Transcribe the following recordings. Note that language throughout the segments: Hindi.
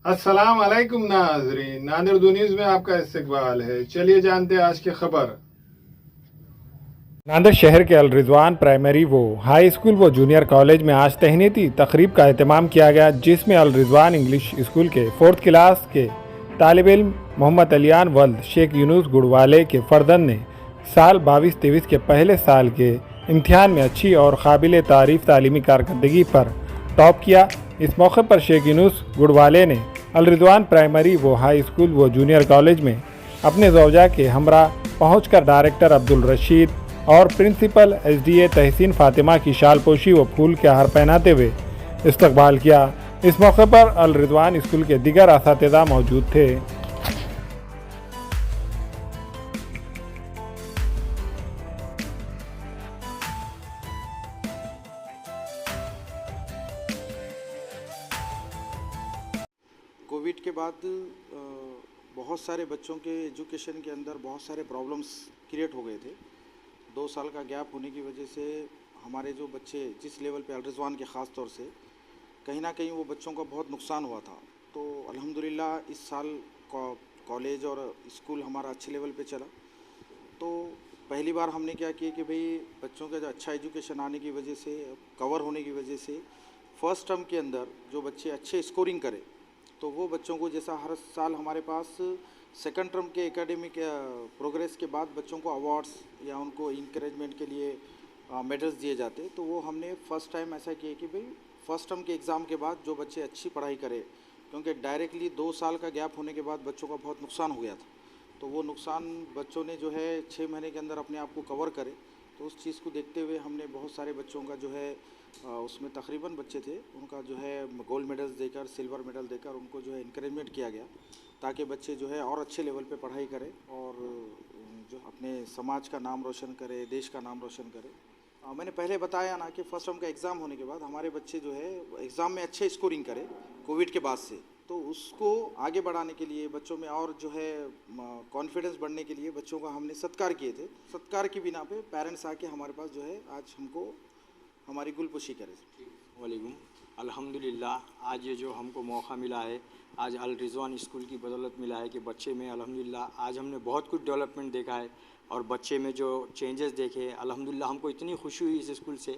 अस्सलाम वालेकुम नाजरीन, नादिर न्यूज़ में आपका इस्तकबाल है। चलिए जानते हैं आज की खबर। नांदेड़ शहर के अल रिजवान प्राइमरी व हाई स्कूल व जूनियर कॉलेज में आज तहनीती तकरीब का एहतमाम किया गया, जिसमें अल रिजवान इंग्लिश स्कूल के 4th क्लास के तालिब इल्म मोहम्मद अलियान वल्द शेख यूनुस गुड़वाले के फर्जंद ने साल 22-23 के पहले साल के इम्तिहान में अच्छी और काबिल तारीफ तालीमी कारकर्दगी पर टॉप किया। इस मौके पर शेख यूनुस गुड़वाले ने अल रिजवान प्राइमरी व हाई स्कूल व जूनियर कॉलेज में अपने ज़ौजा के हमरा पहुंचकर डायरेक्टर अब्दुल रशीद और प्रिंसिपल एसडीए तहसीन फातिमा की शाल पोशी व फूल के हार पहनाते हुए इस्तकबाल किया। इस मौके पर अल रिजवान स्कूल के दीगर असातिज़ा मौजूद थे। कोविड के बाद बहुत सारे बच्चों के एजुकेशन के अंदर बहुत सारे प्रॉब्लम्स क्रिएट हो गए थे। 2 साल का गैप होने की वजह से हमारे जो बच्चे जिस लेवल पे अल रिजवान के ख़ास तौर से कहीं ना कहीं वो बच्चों का बहुत नुकसान हुआ था। तो अल्हम्दुलिल्लाह इस साल कॉलेज और स्कूल हमारा अच्छे लेवल पे चला। तो पहली बार हमने क्या किया कि भाई बच्चों का जो अच्छा एजुकेशन आने की वजह से, कवर होने की वजह से फ़र्स्ट टर्म के अंदर जो बच्चे अच्छे स्कोरिंग करें तो वो बच्चों को, जैसा हर साल हमारे पास सेकंड टर्म के एकेडमिक प्रोग्रेस के बाद बच्चों को अवार्ड्स या उनको इंकरेजमेंट के लिए मेडल्स दिए जाते, तो वो हमने फ़र्स्ट टाइम ऐसा किया कि भाई फ़र्स्ट टर्म के एग्ज़ाम के बाद जो बच्चे अच्छी पढ़ाई करें, क्योंकि डायरेक्टली 2 साल का गैप होने के बाद बच्चों का बहुत नुकसान हो गया था। तो वो नुकसान बच्चों ने जो है 6 महीने के अंदर अपने आप को कवर करे, तो उस चीज़ को देखते हुए हमने बहुत सारे बच्चों का जो है उसमें तकरीबन बच्चे थे, उनका जो है गोल्ड मेडल्स देकर, सिल्वर मेडल देकर उनको जो है इंकरेजमेंट किया गया, ताकि बच्चे जो है और अच्छे लेवल पे पढ़ाई करें और जो अपने समाज का नाम रोशन करे, देश का नाम रोशन करे। मैंने पहले बताया ना कि फ़र्स्ट टर्म का एग्ज़ाम होने के बाद हमारे बच्चे जो है एग्ज़ाम में अच्छे स्कोरिंग करें कोविड के बाद से, तो उसको आगे बढ़ाने के लिए बच्चों में और जो है कॉन्फिडेंस बढ़ने के लिए बच्चों का हमने सत्कार किए थे। सत्कार की बिना पे पेरेंट्स आके हमारे पास जो है आज हमको हमारी गुलपुशी करे। वालेकुम अल्हम्दुलिल्लाह, आज ये जो हमको मौका मिला है, आज अल रिजवान स्कूल की बदौलत मिला है कि बच्चे में अल्हम्दुलिल्लाह आज हमने बहुत कुछ डेवलपमेंट देखा है और बच्चे में जो चेंजेस देखे अल्हम्दुलिल्लाह हमको इतनी खुशी हुई इस स्कूल से।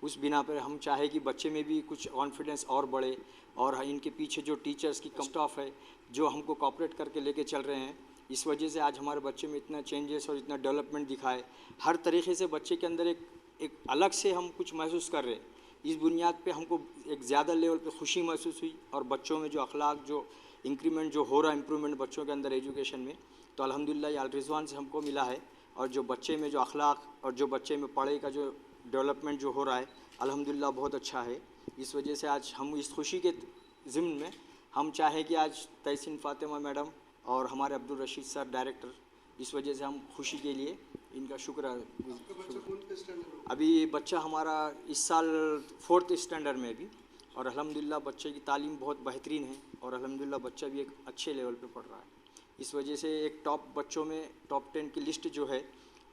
उस बिना पर हम चाहे कि बच्चे में भी कुछ कॉन्फिडेंस और बढ़े और इनके पीछे जो टीचर्स की स्टाफ है जो हमको कॉपरेट करके लेके चल रहे हैं, इस वजह से आज हमारे बच्चे में इतना चेंजेस और इतना डेवलपमेंट दिखा है। हर तरीके से बच्चे के अंदर एक अलग से हम कुछ महसूस कर रहे हैं। इस बुनियाद पे हमको एक ज़्यादा लेवल पे खुशी महसूस हुई और बच्चों में जो अखलाक, जो इंक्रीमेंट जो हो रहा है, इम्प्रूवमेंट बच्चों के अंदर एजुकेशन में, तो अल्हम्दुलिल्लाह ये अल रिजवान से हमको मिला है। और जो बच्चे में जो अखलाक और जो बच्चे में पढ़ाई का जो डेवलपमेंट जो हो रहा है अल्हम्दुलिल्लाह बहुत अच्छा है। इस वजह से आज हम इस खुशी के ज़िम्न में हम चाहें कि आज तहसीन फातिमा मैडम और हमारे अब्दुल रशीद सर डायरेक्टर, इस वजह से हम खुशी के लिए इनका शुक्र। अभी बच्चा हमारा इस साल 4th स्टैंडर्ड में भी, और अल्हम्दुलिल्लाह बच्चे की तालीम बहुत बेहतरीन है और अल्हम्दुलिल्लाह बच्चा भी एक अच्छे लेवल पे पढ़ रहा है। इस वजह से एक टॉप बच्चों में टॉप 10 की लिस्ट जो है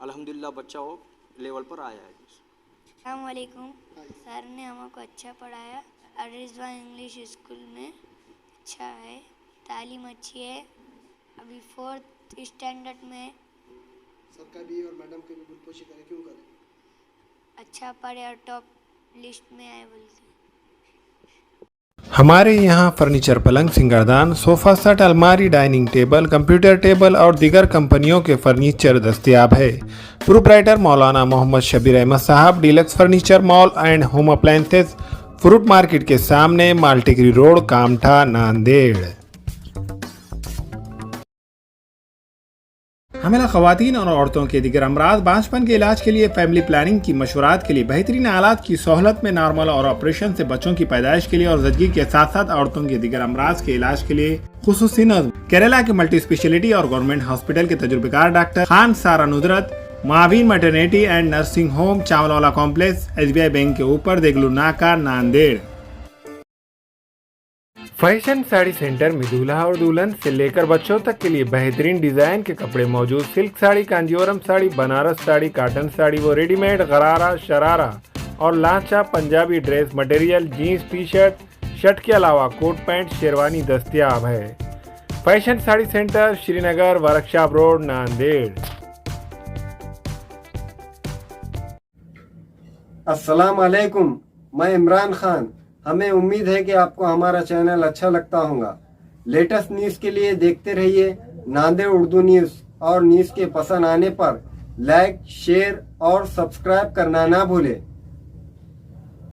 अल्हम्दुलिल्लाह बच्चा वो लेवल पर आया है। अस्सलाम वालेकुम। सर ने हमको अच्छा पढ़ाया। अल रिजवान इंग्लिश स्कूल में अच्छा है, तालीम अच्छी है। अभी 4th स्टैंडर्ड में सर का भी और मैडम के भी गुलपोशी करें, क्यों करें? अच्छा पढ़े और टॉप लिस्ट में आए बोलते। हमारे यहाँ फर्नीचर, पलंग, सिंगारदान, सोफ़ा सेट, अलमारी, डाइनिंग टेबल, कंप्यूटर टेबल और दीगर कंपनियों के फर्नीचर दस्तयाब है। प्रोप्राइटर मौलाना मोहम्मद शबीर अहमद साहब, deluxe furniture mall and home appliances, fruit market के सामने, माल्टीगिरी रोड, कामठा, नांदेड़। हमें ख़वातीन और औरतों के दीगर अमराज, बांझपन के इलाज के लिए, फैमिली प्लानिंग की मशवरात के लिए, बेहतरीन आलात की सहूलत में, नॉर्मल और ऑपरेशन से बच्चों की पैदाइश के लिए और ज़चगी के साथ साथ औरतों के दीगर अमराज के इलाज के लिए खुसूसी नज़्म केरला के मल्टी स्पेशलिटी और गवर्नमेंट हॉस्पिटल के तजुर्बेकार doctor Khan Sara Nudrat, Maveen maternity and nursing home, Chawalwala complex, SBI bank के ऊपर, देगलू नाका, नांदेड़। फैशन साड़ी सेंटर में दूल्हा और दुल्हन से लेकर बच्चों तक के लिए बेहतरीन डिजाइन के कपड़े मौजूद। सिल्क साड़ी, कांजीवरम साड़ी, बनारस साड़ी, कॉटन साड़ी वो रेडीमेड, गरारा, शरारा और lancha Punjabi dress material, jeans, T shirt, shirt के अलावा कोट पैंट शेरवानी दस्तयाब है। Fashion sari centre, Srinagar, workshop road, Nanded. अस्सलाम वालेकुम, मैं इमरान खान। हमें उम्मीद है कि आपको हमारा चैनल अच्छा लगता होगा। लेटेस्ट न्यूज़ के लिए देखते रहिए नांदेड़ उर्दू न्यूज़, और न्यूज़ के पसंद आने पर लाइक, शेयर और सब्सक्राइब करना ना भूलें।